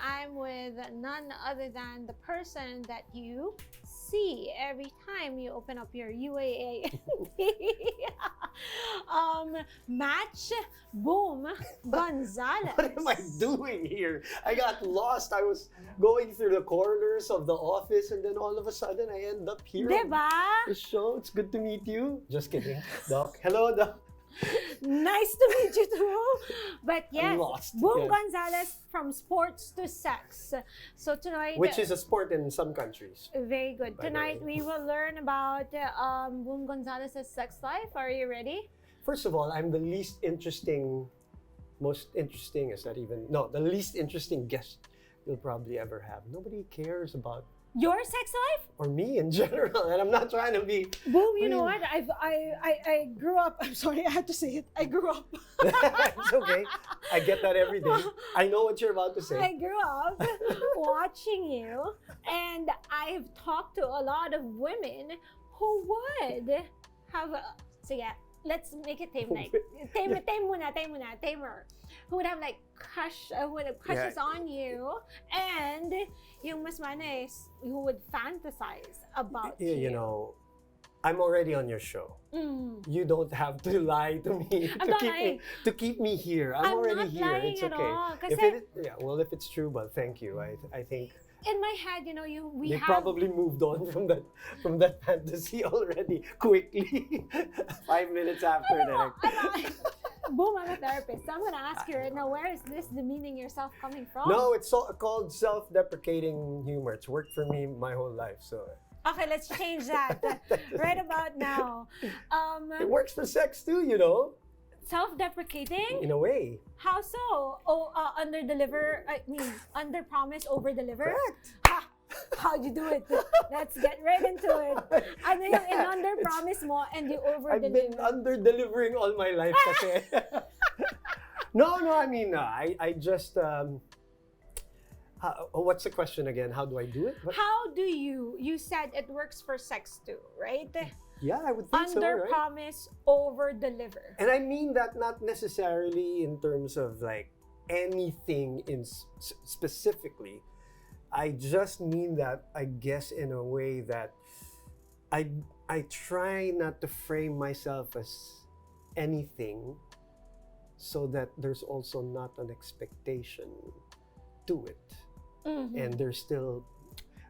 I'm with none other than the person that you see every time you open up your UAA match, Boom Gonzalez. What am I doing here? I got lost. I was going through the corners of the office and then all of a sudden I end up here Diba? on the show. It's good to meet you. Just kidding, Doc. Hello, Doc. Nice to meet you too. But yes, I'm lost. Boom Yeah. Gonzalez, from sports to sex. So tonight, Which is a sport in some countries. very good. By the Tonight way. we will learn about Boom Gonzalez's sex life. Are you ready? First of all, I'm the least interesting, most interesting, is that even? No, the least interesting guest you'll probably ever have. Nobody cares about, Your sex life? or me in general, and I'm not trying to be. Boom, you know what? I grew up. I'm sorry, I had to say it. I grew up. It's okay. I get that every day. I know what you're about to say. I grew up watching you, and I've talked to a lot of women who would have a, so yeah, let's make it tame like tamer. Who would have like who would have crushes Yeah. on you, and yung mas manis who would fantasize about you. You know, I'm already on your show. Mm. You don't have to lie to me I'm not lying. to keep me here. I'm I'm already not here. lying It's at okay. all, If kasi- if it's true, but thank you. I think In my head, you know, we you have probably moved on from that fantasy already quickly. 5 minutes after that. Boom, I'm a therapist. So I'm gonna ask you right now, where is this demeaning yourself coming from? No, it's called self-deprecating humor. It's worked for me my whole life, so Okay, let's change that right about now. it works for sex too, you know, Self-deprecating? in a way. How so? Oh, under-deliver, I mean, under-promise, over-deliver? Correct. Ha! How'd you do it? Let's get right into it. Ano yung in-under-promise mo and you I've been over-deliver? under-delivering all my life kasi. No, I mean, I just, what's the question again? How do I do it? What? How do you said it works for sex too, right? Yeah, I would think so, right? Under-promise, over-deliver. And I mean that not necessarily in terms of like anything specifically. I just mean that, I guess, in a way that I try not to frame myself as anything, so that there's also not an expectation to it. Mhm. And there's still,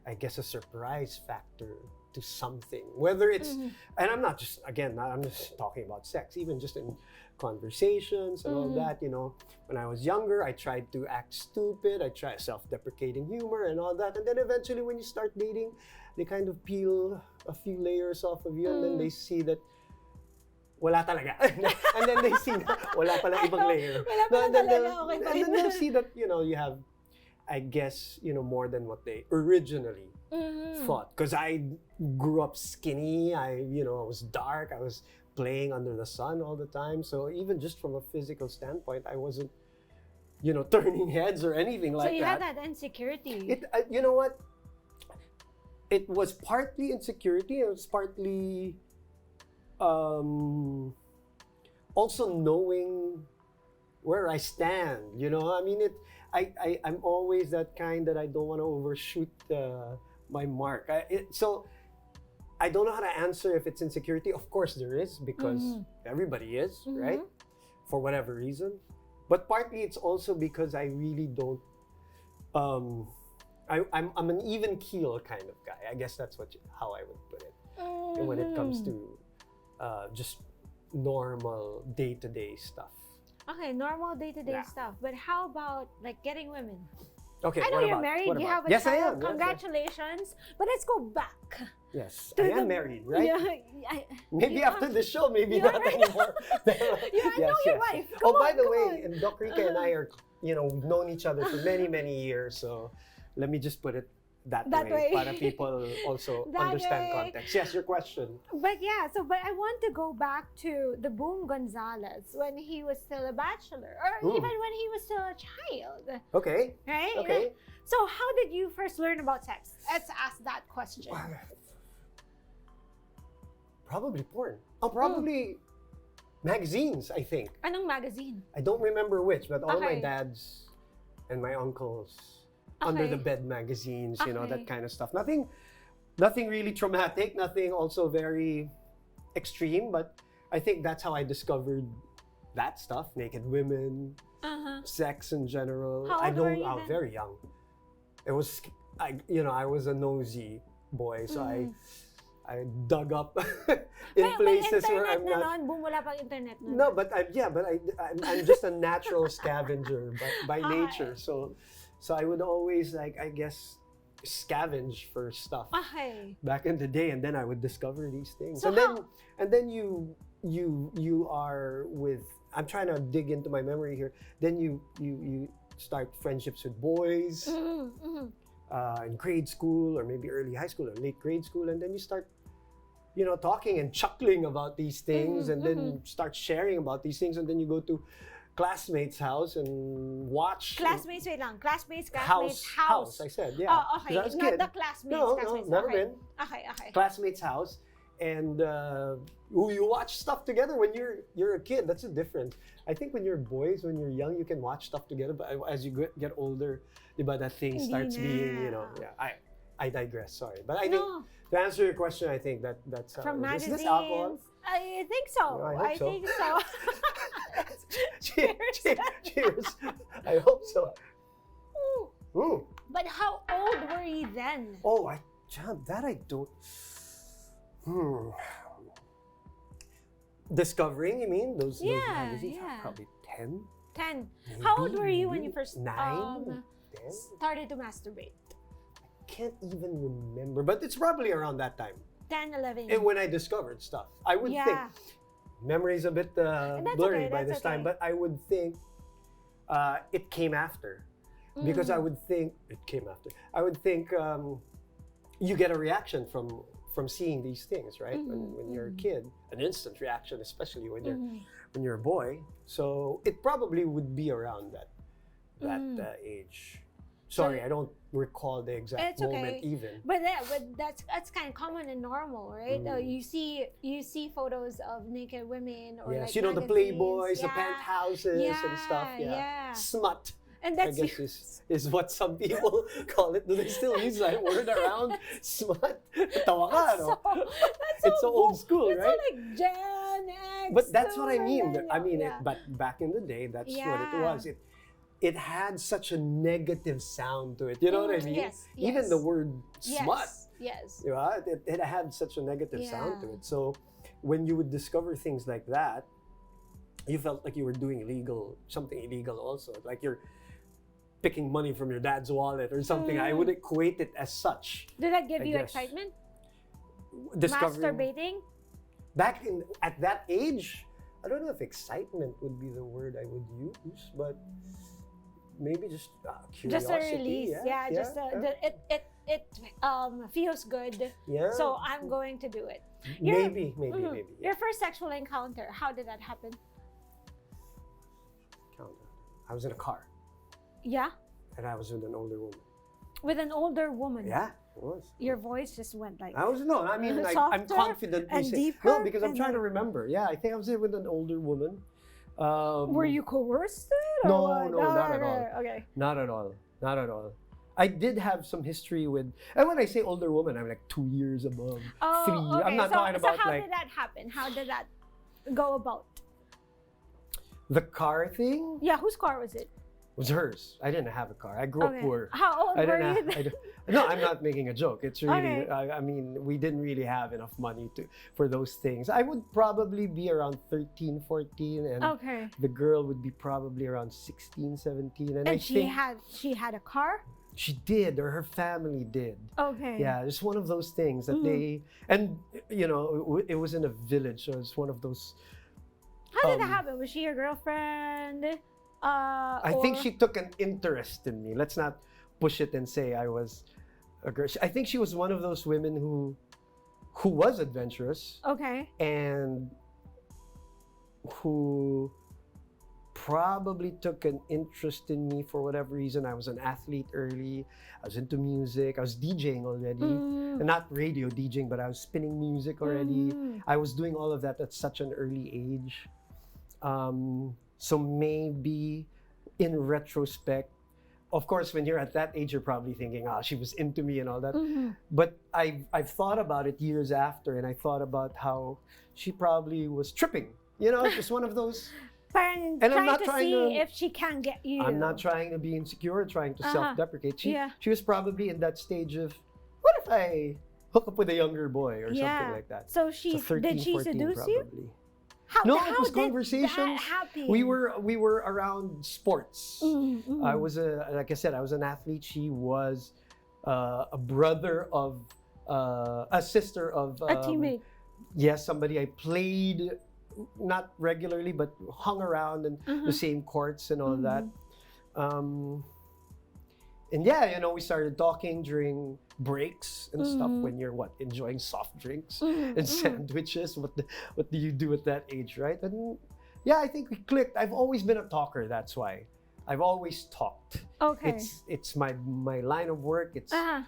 I guess, a surprise factor to something. Whether it's, and I'm not just, again, I'm just talking about sex, even just in conversations and all that, you know. When I was younger, I tried to act stupid, I tried self-deprecating humor and all that. And then eventually when you start dating, they kind of peel a few layers off of you and then they see that wala talaga. And then they see na wala pala ibang layer. Wala pala And then talaga, okay, and then fine. they'll see that, you know, you have, I guess, you know, more than what they originally thought. Because I grew up skinny, I was dark, I was playing under the sun all the time. So even just from a physical standpoint, I wasn't, you know, turning heads or anything like that. So you had that insecurity. It, you know what? It was partly insecurity. It was partly also knowing where I stand. You know, I mean, I'm always that kind that I don't want to overshoot my mark. So I don't know how to answer if it's insecurity. Of course there is, because everybody is, right? For whatever reason. But partly it's also because I really don't, I'm an even keel kind of guy. I guess that's how I would put it. When it comes to just normal day-to-day stuff. Okay, normal day-to-day stuff. But how about like getting women? Okay, I know you're married, you have a Yes, I child. am. Congratulations. But let's go back. Yes, To I the- am married, right? Yeah, Maybe you after are- the show, maybe you not are right. anymore. I know your wife. Oh, Come by on, the come way, on. and Doc Rica and I are, we've known each other for many, many years. So let me just put it that way, para people also That understand way. context. Yes, your question. But yeah, but I want to go back to the Boom Gonzalez when he was still a bachelor, or even when he was still a child, Okay. right? Okay. So how did you first learn about sex? Let's ask that question. Probably porn. Oh, probably magazines, I think. Anong magazine? I don't remember which, but all my Okay. dads and my uncles under the bed magazines, you know, Okay. that kind of stuff. Nothing really traumatic, nothing also very extreme, but I think that's how I discovered that stuff, naked women, sex in general. How I old don't were you oh, then? very young. I was a nosy boy, so I dug up in places where I'm internet na not. noon, boom, wala pang internet nun. No, but I'm just a natural scavenger by Okay. nature. So I would always I guess scavenge for stuff Okay. back in the day, and then I would discover these things. So and then you are with. I'm trying to dig into my memory here. Then you start friendships with boys in grade school or maybe early high school or late grade school, and then you start talking and chuckling about these things, and then start sharing about these things, and then you go to classmates' house and watch Classmates, wait lang. Classmates. house. I said, yeah. Oh, 'Cause I okay. was a Not kid. the classmates. No, classmates. never okay. been. Okay. Classmates' house, and you watch stuff together when you're a kid. That's a difference. I think when you're boys, when you're young, you can watch stuff together, but as you get older, diba, that thing Hindi starts na. being, I digress. Sorry, but I think No. to answer your question, I think that's From is magazines. this alcohol? I think so. No, I hope so. think so. Cheers. I hope so. Mm. But how old were you then? Oh, that I don't. Discovering, you mean those magazines? yeah. Probably 10. 10. Maybe, How old were you when you maybe first 9, 10. started to masturbate? Can't even remember, but it's probably around that time. 10, 11. And when I discovered stuff, I would think memory's a bit blurry okay, by that's this time, okay. but I would think it came after, because I would think it came after. I would think you get a reaction from seeing these things, right? When you're a kid, an instant reaction, especially when you're a boy. So it probably would be around that age. Sorry, I don't recall the exact It's moment okay. even. But that's kind of common and normal, right? You see photos of naked women or Yes, like the magazines. Playboys, the penthouses and stuff. Yeah. Smut, And I that's guess is what some people call it. Do they still use that word around? Smut? Tawa ka, no? It's so old school, it's right? so like Gen X. But that's what I to mean. I mean, millennial. but back in the day, that's what it Yeah. was. It had such a negative sound to it. You know what I mean? Yes, Even yes. the word smut, Yes. it had such a negative sound to Yeah. it. So when you would discover things like that, you felt like you were doing something illegal also. Like you're picking money from your dad's wallet or something. I would equate it as such. Did that give I you guess. excitement? Discovering Masturbating? back at that age, I don't know if excitement would be the word I would use, but maybe just curiosity. Just a release. Yeah, It feels good. Yeah. So I'm going to do it. Maybe. Your first sexual encounter, how did that happen? I was in a car Yeah? and I was with an older woman. With an older woman. Yeah, it was. Your voice just went like I mean, like, I'm Softer confidently and saying. deeper No, because I'm and trying to then- remember. Yeah, I think I was there with an older woman. Were you coerced? Or No, what? no, not at all. Okay. Not at all. Not at all. I did have some history with, and when I say older woman, I'm like 2 years above, 3 years. Okay. I'm not talking about so how like did that happen? How did that go about? the car thing. Yeah, whose car was it? Was hers. I didn't have a car. I grew up poor. How old I were didn't you have, then? no, I'm not making a joke. It's really, Okay. I mean, we didn't really have enough money for those things. I would probably be around 13, 14, and Okay. the girl would be probably around 16, 17. And I And she think had a car? she did, or her family did. Okay. Yeah, it's one of those things that they, and it was in a village, so it's one of those. How did that happen? Was she your girlfriend? I think she took an interest in me. Let's not push it and say I was a girl. I think she was one of those women who was adventurous Okay. and who probably took an interest in me for whatever reason. I was an athlete early. I was into music. I was DJing already. And not radio DJing, but I was spinning music already. I was doing all of that at such an early age. So maybe in retrospect, of course, when you're at that age, you're probably thinking, she was into me and all that. Mm-hmm. But I've thought about it years after, and I thought about how she probably was tripping. You know, just one of those. And I'm trying not to trying see to- if she can get you. I'm not trying to be insecure, trying to self-deprecate. Yeah. She was probably in that stage of, what if I hook up with a younger boy or something like that? So So 13, did she 14 seduce probably. you? No, how it was did conversations. that happen? We were around sports. Mm-hmm. I was like I said, I was an athlete. She was a brother of a sister of a teammate. Yes, somebody I played not regularly, but hung around in Mm-hmm. the same courts and all that. And yeah, you know, we started talking during breaks and stuff when you're enjoying soft drinks and sandwiches. What do you do at that age, right? And yeah, I think we clicked. I've always been a talker. That's why I've always talked. Okay. It's my line of work. It's Uh-huh.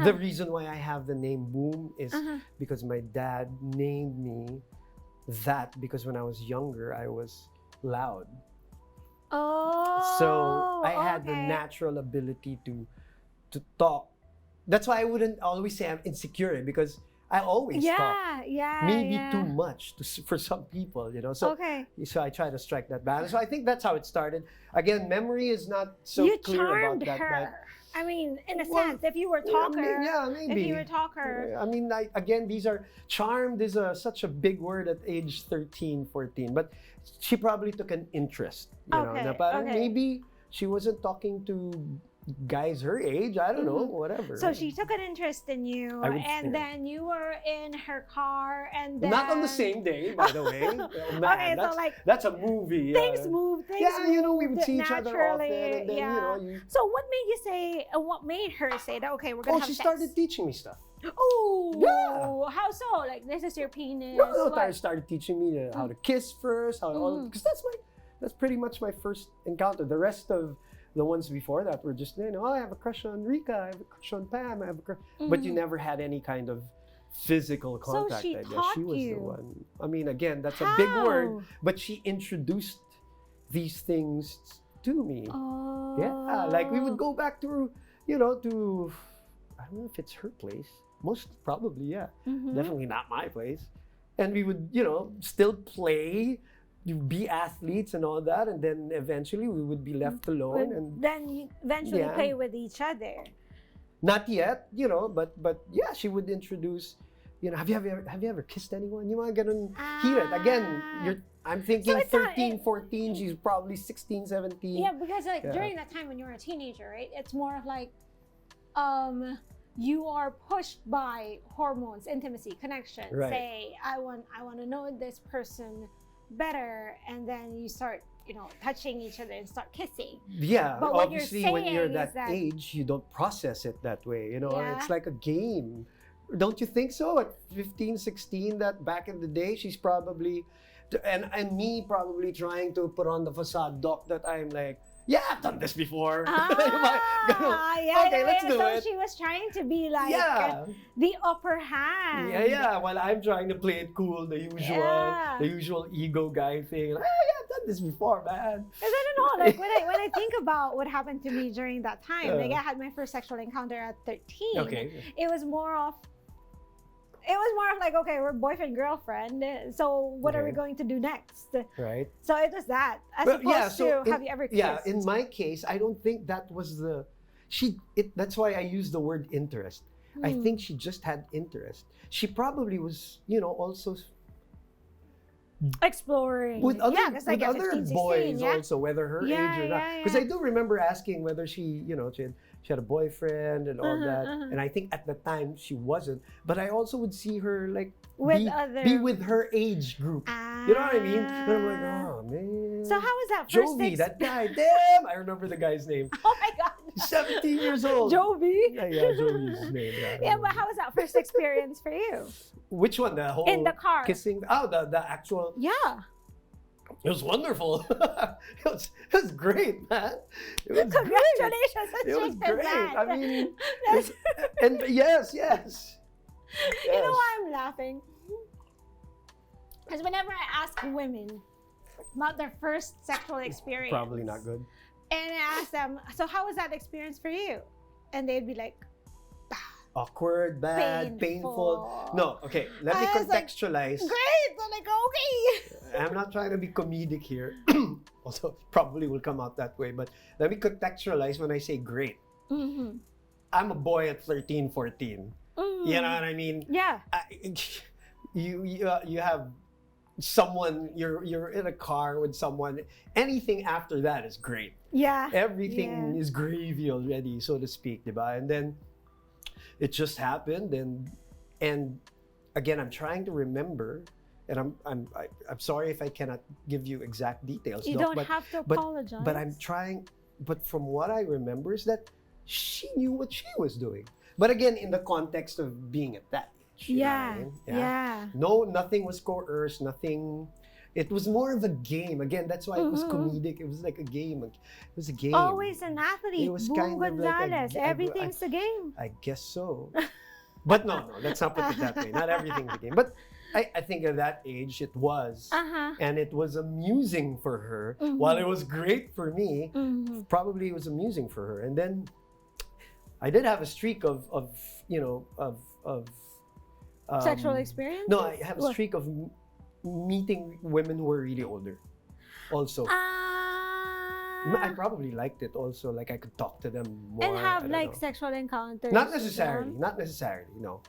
the reason why I have the name Boom is because my dad named me that because when I was younger, I was loud. Oh. So I had the okay. natural ability to talk. That's why I wouldn't always say I'm insecure because I always talk. Maybe too much for some people, you know. So Okay. so I try to strike that balance. So I think that's how it started. Again, memory is not so You clear charmed about that. her. I mean, in a Well, sense, if you were a talker, maybe. if you were a talker, I mean, again, charmed is such a big word at age 13, 14. But she probably took an interest, you know. Okay, Na parang okay. maybe she wasn't talking to guys her age. I don't know, whatever. so she took an interest in you, I would and say. then you were in her car, and then Not on the same day, by the way. Oh, man, Okay, so like that's a movie. things moved. Things Yeah, you know, we would moved see each other naturally, often, and then yeah. you know, So what made you say? What made her say that? Okay, we're gonna have she sex. started teaching me stuff. Oh, Yeah. How so? Like this is your penis. No, what? she started teaching me how to kiss first, because that's pretty much my first encounter. The rest of the ones before that were just, you know, I have a crush on Rica, I have a crush on Pam, I have a crush, but you never had any kind of physical contact. she I guess taught she was you. the one. I mean, again, that's a big word, but she introduced these things to me. Oh. Yeah, like we would go back to, you know, to, I don't know if it's her place. Most probably, yeah. Definitely not my place. And we would, you know, still play, be athletes and all that, and then eventually we would be left alone. And then you eventually Yeah. play with each other. not yet, you know, but yeah, she would introduce, you know, have you ever kissed anyone? You want to get on hear it again. I'm thinking it's not- 13, 14. She's probably 16, 17. Yeah, because like Yeah. during that time when you're a teenager, right? It's more of like, you are pushed by hormones, intimacy, connection. Right. Say, I want to know this person better, and then you start, you know, touching each other and start kissing. Yeah, But what you're obviously when you're saying is that that- age, you don't process it that way, you know. Yeah. It's like a game. Don't you think so? At 15, 16, that back in the day, she's probably, and me probably trying to put on the facade, Doc, that I'm like, yeah, I've done this before. Okay, let's do so it. she was trying to be like Yeah. the upper hand. Yeah, while I'm trying to play it cool, the usual ego guy thing. Like, yeah, I've done this before, man. Because I don't know, like when I think about what happened to me during that time, like Yeah. I had my first sexual encounter at 13. Okay. It was more of like, okay, we're boyfriend girlfriend. So what are we Okay. going to do next? Right. So it was that. As Well, opposed yeah, so to have you ever kissed? Yeah, in my case, I don't think that was that's why I use the word interest. I think she just had interest. She probably was, you know, also exploring. with other, yeah, 'cause like with at other 15, 16, boys yeah? also, whether her Yeah, age or not. yeah, Because yeah. I do remember asking whether she, you know, she had a boyfriend and all that. And I think at the time she wasn't. But I also would see her like be with her age group. You know what I mean? And I'm like, oh man. So how was that first Jovi, that guy, damn! I remember the guy's name. Oh my god. He's 17 years old. Jovi. Yeah, Jovi's his name. Yeah, but how was that first experience for you? Which one? The whole In the car. kissing? Oh, the actual. Yeah. It was wonderful. it was great, man. It was Congratulations. great. It was That's great. that. I mean, and yes. You know why I'm laughing? Because whenever I ask women about their first sexual experience, Probably not good. And I asked them, so how was that experience for you? And they'd be like, awkward, bad, painful. No, okay. Let me contextualize. Great. I'm like, okay. I'm not trying to be comedic here. Also, probably will come out that way. But let me contextualize when I say great. Mm-hmm. I'm a boy at 13, 14. Mm-hmm. You know what I mean? Yeah. You have someone. You're in a car with someone. Anything after that is great. Yeah. Everything is gravy already, so to speak, diba? And then it just happened, and again, I'm trying to remember, and I'm sorry if I cannot give you exact details. You don't have to apologize. But I'm trying. But from what I remember is that she knew what she was doing. But again, in the context of being at that age. You know what I mean? Yeah. No, nothing was coerced. Nothing. It was more of a game. Again, that's why it was comedic. It was like a game. It was a game. Always an athlete. It was Boom kind of Gonzalez. like Everything's a game. I guess so. But no, let's not put it that way. Not everything's a game. But I think at that age it was. And it was amusing for her. While it was great for me, probably it was amusing for her. And then I did have a streak of sexual experience? No, I have a streak of meeting women who were really older. Also. I probably liked it also. Like I could talk to them more. And have like sexual encounters. Not necessarily, no.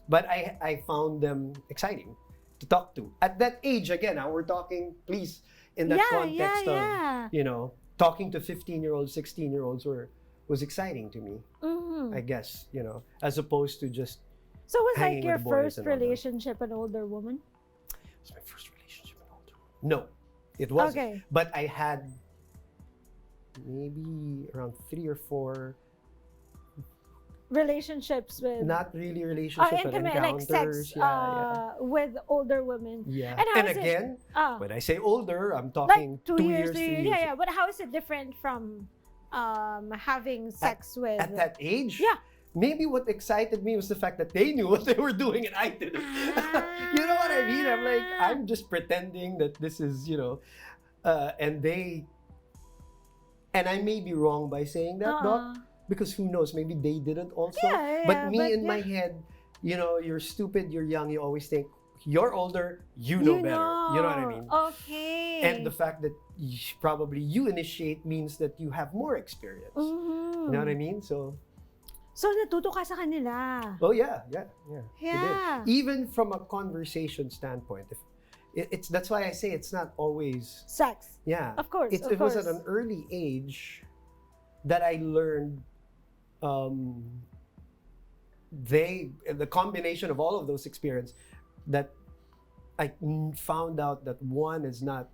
But I found them exciting to talk to. At that age, again, we're talking, please, in that context of, talking to 15-year-olds, 16-year-olds was exciting to me. I guess, as opposed to just. So was like your first relationship an older woman? It was my first relationship an older woman. No, it wasn't. Okay. But I had maybe around 3 or 4 relationships with. Not really relationships, but intimate, encounters. Like sex, with older women. Yeah. And again, when I say older, I'm talking like 2 years, 3 years. Yeah. But how is it different from having sex with? At that age? Yeah. Maybe what excited me was the fact that they knew what they were doing and I didn't. You know what I mean? I'm like, I'm just pretending that this is, and I may be wrong by saying that, Doc, because who knows, maybe they didn't also. But in my head, you're stupid, you're young, you always think, you're older, you know better. You know what I mean? Okay. And the fact that probably you initiate means that you have more experience. You know what I mean? So natuto ka sa kanila. Oh yeah. Even from a conversation standpoint, that's why I say it's not always sex. Yeah, of course. It was at an early age that I learned the combination of all of those experiences that I found out that one is not.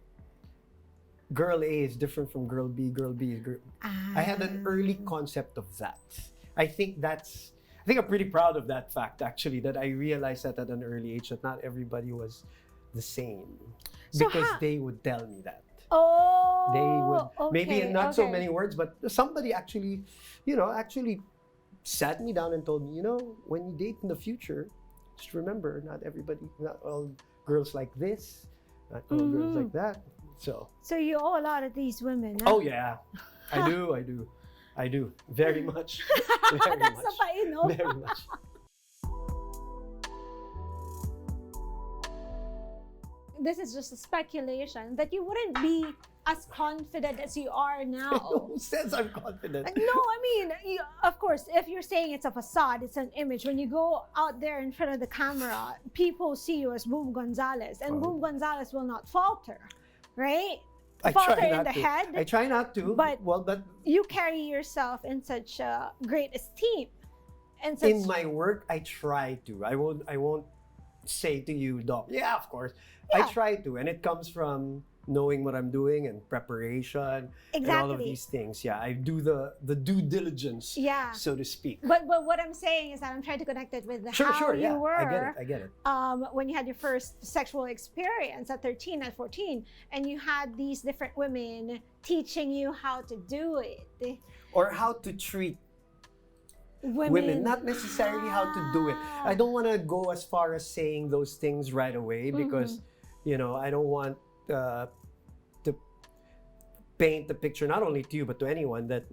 Girl A is different from girl B. Girl B is girl. I had an early concept of that. I think I'm pretty proud of that fact, actually, that I realized that at an early age that not everybody was the same. Because they would tell me that. Oh, they would, maybe in not so many words, but somebody actually sat me down and told me, when you date in the future, just remember, not all girls like this, not all girls like that. So you owe a lot of these women. Huh? Oh yeah, I do very much. Very That's much. Very much. This is just a speculation that you wouldn't be as confident as you are now. Who says I'm confident? No, I mean, of course, if you're saying it's a facade, it's an image. When you go out there in front of the camera, people see you as Boom Gonzalez, and Boom Gonzalez will not falter, right? I falter try not in the to. head. I try not to. But but you carry yourself in such great esteem. And in my work, I try to. I won't say to you, Doc. Yeah, of course. Yeah. I try to, and it comes from knowing what I'm doing and preparation and all of these things. Yeah, I do the due diligence, so to speak. But what I'm saying is that I'm trying to connect it with how you were. I get it. When you had your first sexual experience at 13, at 14, and you had these different women teaching you how to do it. Or how to treat women, not necessarily how to do it. I don't want to go as far as saying those things right away because, I don't want paint the picture not only to you but to anyone that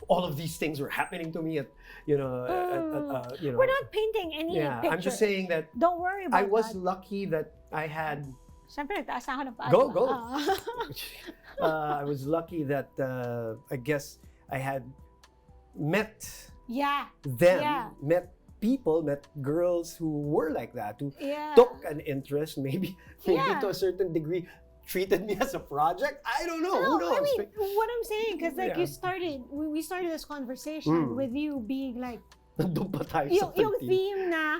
all of these things were happening to me at you know We're not painting any picture. I'm just saying that Don't worry about I was that. lucky that I had Siyempre, nagtaas na ako ng paa. Go. Ah. I was lucky that I guess I had met Yeah. them, Yeah. met girls who were like that, who Yeah. took an interest, maybe Yeah. to a certain degree, treated me as a project. I don't know. No, Who knows? I mean, what I'm saying, because like Yeah. we started this conversation with you being like, Nandun pa tayo sa yung 13. theme na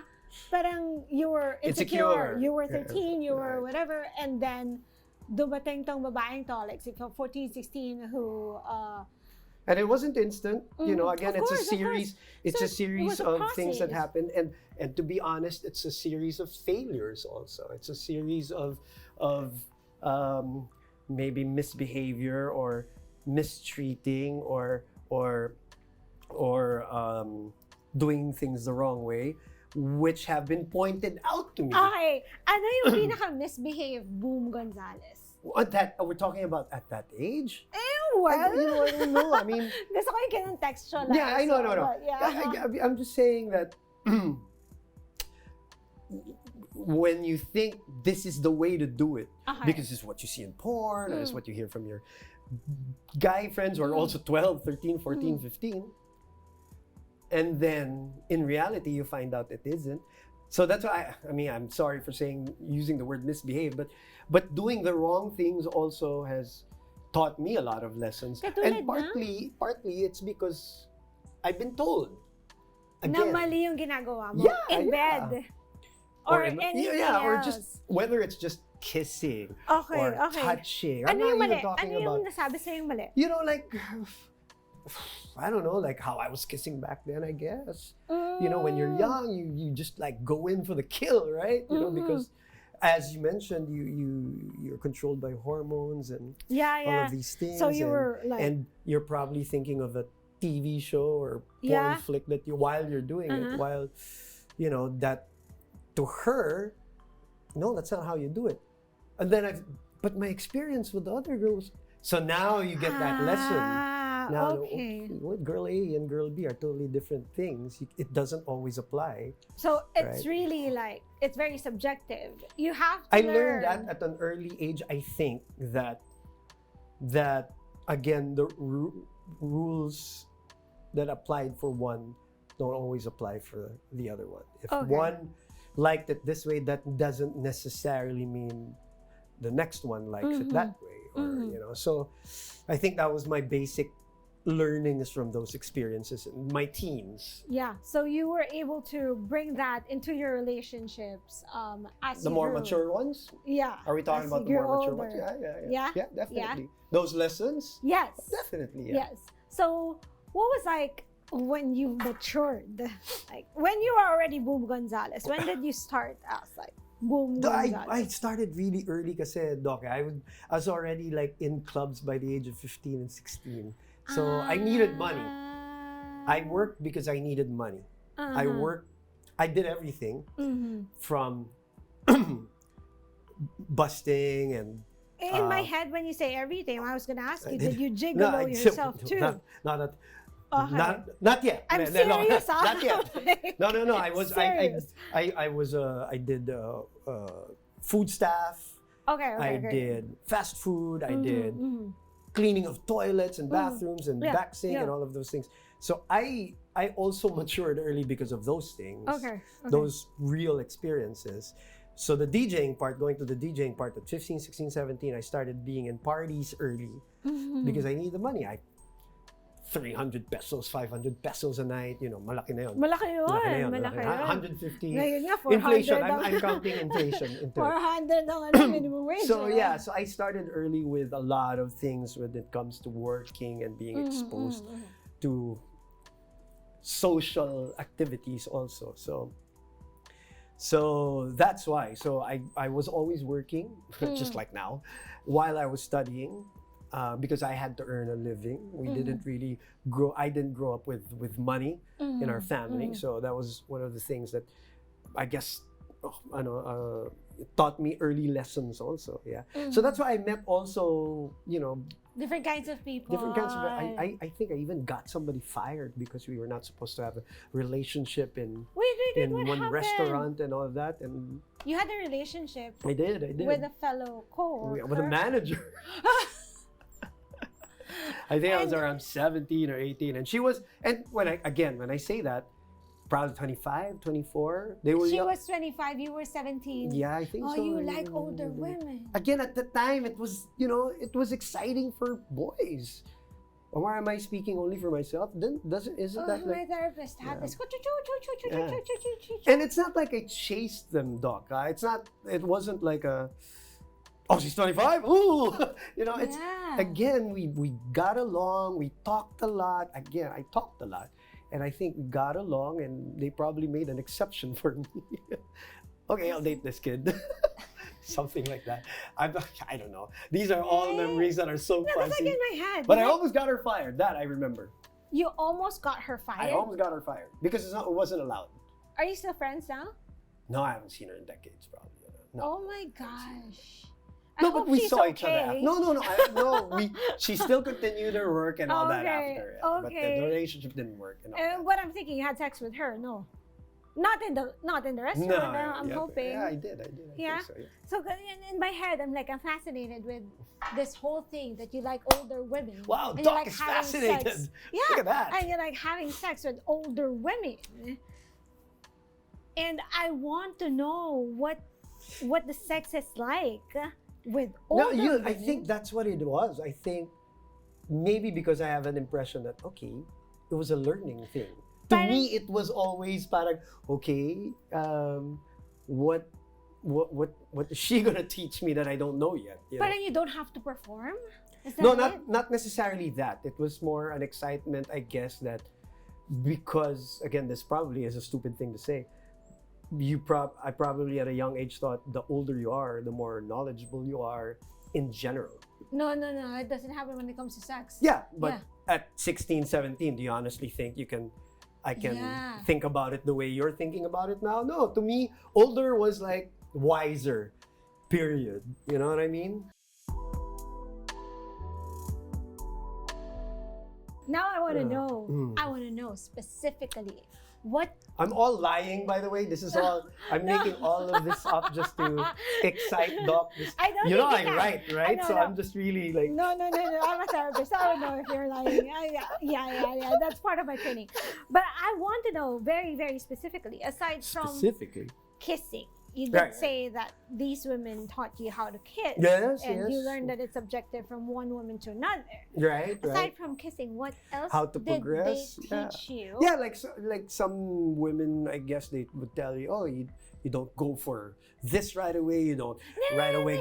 parang you were insecure, Insecure. you were 13, you were Right. whatever, and then dumating tong babaeng to, like 14, 16, who And it wasn't instant, you know. Mm, Again, of it's course, a series. It's So a series it was a of things that process. happened, and to be honest, it's a series of failures. Also, it's a series of maybe misbehavior or mistreating or doing things the wrong way, which have been pointed out to me. okay, ano yung pinaka-misbehave Boom Gonzalez? We're talking about at that age. Well, You know, I don't know. I mean, gusto ko yung kinontekstualize. yeah, I know, no. But yeah. I'm just saying that when you think this is the way to do it, Okay. because it's what you see in porn, or it's what you hear from your guy friends who are also 12, 13, 14, 15, and then in reality you find out it isn't. So that's why I mean, I'm sorry for using the word misbehave, but doing the wrong things also has taught me a lot of lessons. Katulad And partly it's because I've been told. Na Again, mali yung ginagawa mo Yeah, in yeah. bed. Or anything else. or just whether it's just kissing Okay, or okay. touching. Ano I'm yung not mali? even talking Ano yung about, nasabi sa'yo yung mali? you know, like, I don't know, like how I was kissing back then, I guess. You know, when you're young, you just like go in for the kill, right? You know, because as you mentioned, you're controlled by hormones and all of these things. So you were like, and you're probably thinking of a TV show or porn Yeah. flick that while you're doing it, while you know that to her, no, that's not how you do it. And then but my experience with the other girls. So now you get that lesson. Now, okay. What girl A and girl B are totally different things. It doesn't always apply. So it's Right. really like, it's very subjective. You have to I learn. learned that at an early age. I think that again the rules that applied for one don't always apply for the other one. If Okay. one liked it this way, that doesn't necessarily mean the next one likes it that way. Or you know, so I think that was my basic learnings from those experiences in my teens. Yeah. So you were able to bring that into your relationships as The you more grew. mature ones? Yeah. Are we talking as about the you more grew mature ones? older. Yeah, Yeah? definitely. Those lessons? Yes. Definitely, yeah. Yes. So what was like when you matured? Like when you were already Boom Gonzalez, when did you start as like Boom Gonzalez? I started really early kasi, Doc. I was already like in clubs by the age of 15 and 16. So I needed money. I worked because I needed money. I did everything from busting and In my head, when you say everything, I was gonna ask you, did you No, gigolo yourself too? Not yet. I'm No, serious. not yet. No. I was Serious. I did food staff. Okay. I Great. did fast food. I did Mhm. cleaning of toilets and bathrooms and Yeah, back sink and all of those things. So I also matured early because of those things. Okay. Those real experiences. So the DJing part, going to the DJing part at 15, 16, 17, I started being in parties early because I needed the money. 300 pesos, 500 pesos a night, you know, malaki na yun. Malaki yun. Malaki na yun. 150. Ngayon nga, 400 Inflation, ang- I'm counting inflation into it. 400 ang minimum wage. So yeah, so I started early with a lot of things when it comes to working and being exposed to social activities also. So that's why. So I was always working, just like now, while I was studying, because I had to earn a living. We didn't really grow. I didn't grow up with money in our family, so that was one of the things that I guess taught me early lessons also. Yeah. So that's why I met also, different kinds of people. different kinds of. I think I even got somebody fired because we were not supposed to have a relationship in Wait, what one happened? restaurant and all of that. And You had a relationship I did. with a fellow coworker. With a manager. I think I was around 17 or 18, and she was. And when I say that, probably 25, 24. They were. She was 25. You were 17. Yeah, I think so. Oh, you like older women. Again, at the time, it was exciting for boys. Or am I speaking only for myself? Then isn't that my like? therapist had this. And it's not like I chased them, Doc. It wasn't like a. Oh, she's 25. Ooh, it's again we got along. We talked a lot. Again, I talked a lot, and I think we got along, and they probably made an exception for me. Okay, I'll date this kid. Something like that. I don't know. These are all memories that are so fuzzy. That's like in my head. But I almost got her fired. That I remember. You almost got her fired? I almost got her fired because it wasn't allowed. Are you still friends now? No, I haven't seen her in decades, probably. No. Oh my gosh. No, but we saw each other. Okay. No. She still continued her work and all that after. Yeah. But the relationship didn't work. What I'm thinking, you had sex with her? No. Not in the restaurant. No, I'm hoping. Yeah, I did. Yeah. Think so, yeah. So in my head, I'm fascinated with this whole thing that you like older women. Wow, and Doc is fascinated. Sex. Yeah. Look at that. And you're like having sex with older women. And I want to know what the sex is like with older women. I think that's what it was. I think maybe because I have an impression that it was a learning thing. To me, it was always parang, what is she gonna teach me that I don't know yet? But you don't have to perform? Is that no, not necessarily that. It was more an excitement, I guess, that because, again, this probably is a stupid thing to say. I probably at a young age thought the older you are, the more knowledgeable you are in general. No. It doesn't happen when it comes to sex. Yeah, but at 16, 17, do you honestly think I can think about it the way you're thinking about it now? No, to me, older was like wiser, period. You know what I mean? Now I want to know. I want to know specifically what. I'm all lying, by the way. This is all. I'm making all of this up just to excite Doc. I don't. I'm right? So I'm just really like. No. I'm a therapist. I don't know if you're lying. Yeah. That's part of my training. But I want to know very, very specifically. Aside from kissing, you did say that these women taught you how to kiss. Yes. You learned that it's objective from one woman to another. Right. Aside from kissing, what else did they teach you? Yeah, like some women, I guess they would tell you, you don't go for this right away. You don't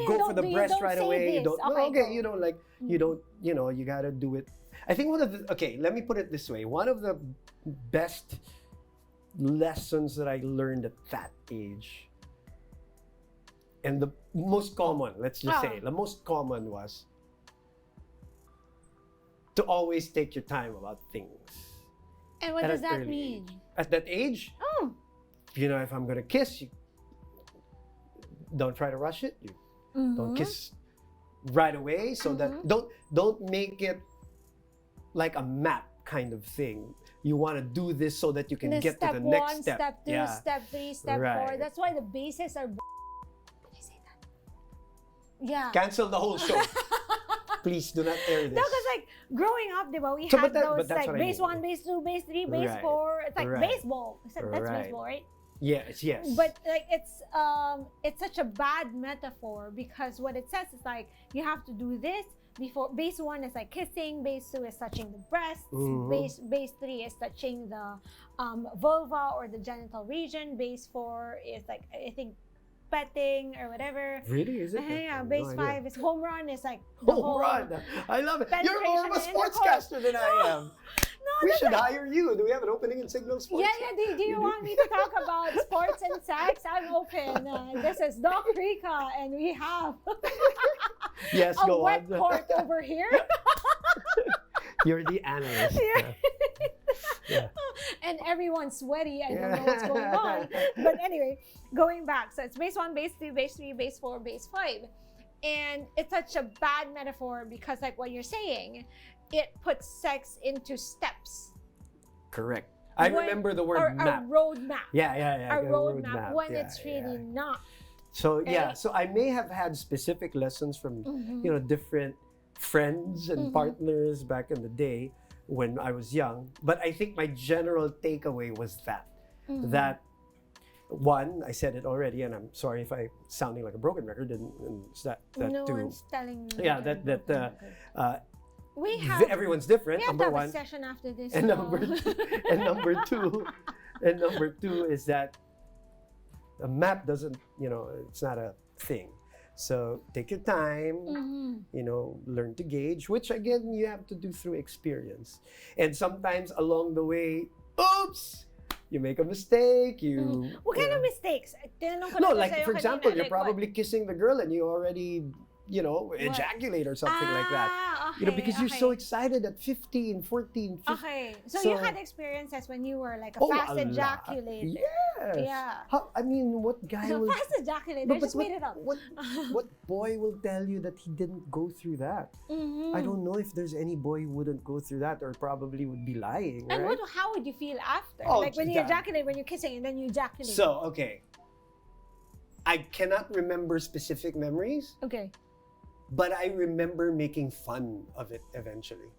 go for the breast right away. You don't. You gotta do it. I think let me put it this way. One of the best lessons that I learned at that age, and the most common, let's just say, the most common was to always take your time about things. And what does that mean? At that age? Oh. If I'm gonna kiss you, don't try to rush it. You don't kiss right away, so that don't make it like a map kind of thing. You want to do this so that you can get to the next step. Step 2, step 3, step 4. That's why the bases are. Can I say that? Yeah. Cancel the whole show. Please do not air this. No, because growing up, we had those like base 1, base 2, base 3, base 4. It's like baseball. That's baseball, right? Yes. But like it's such a bad metaphor because what it says is like you have to do this before. Base 1 is like kissing, base 2 is touching the breasts, base 3 is touching the vulva or the genital region, base 4 is like I think petting or whatever. Really? Is it? Yeah, base 5 is home run. Is like home run. I love it. You're more of a sportscaster than I am. We should hire you. Do we have an opening in Signal Sports? Yeah. Do you want me to talk about sports and sex? I'm open. This is Doc Rica, and we have a wet court over here. You're the analyst. Yeah. And everyone's sweaty. I don't know what's going on. But anyway, going back. So it's base 1, base 2, base 3, base 4, base 5. And it's such a bad metaphor because like what you're saying, it puts sex into steps. Correct. I remember the word map. A road map. Yeah. A road map when it's really not. So so I may have had specific lessons from different friends and partners back in the day when I was young. But I think my general takeaway was that one, I said it already, and I'm sorry if I'm sounding like a broken record, and that no too. one's telling me. Yeah, we have everyone's different. We have number to have one, a session after this. and number two is that a map doesn't, it's not a thing. So take your time, learn to gauge, which again you have to do through experience. And sometimes along the way, oops, you make a mistake. What kind of mistakes? No, like for example, you're probably kissing the girl and you already ejaculate or something like that. Okay, because you're so excited at 15, 14, 15. Okay. So you had experiences when you were like a fast ejaculator. Yes. Yeah. What guy So will... fast ejaculator, just made it up. What boy will tell you that he didn't go through that? I don't know if there's any boy who wouldn't go through that or probably would be lying, and right? how would you feel after? Oh, like when you ejaculate, when you're kissing and then you ejaculate. So, okay. I cannot remember specific memories. Okay. But I remember making fun of it eventually.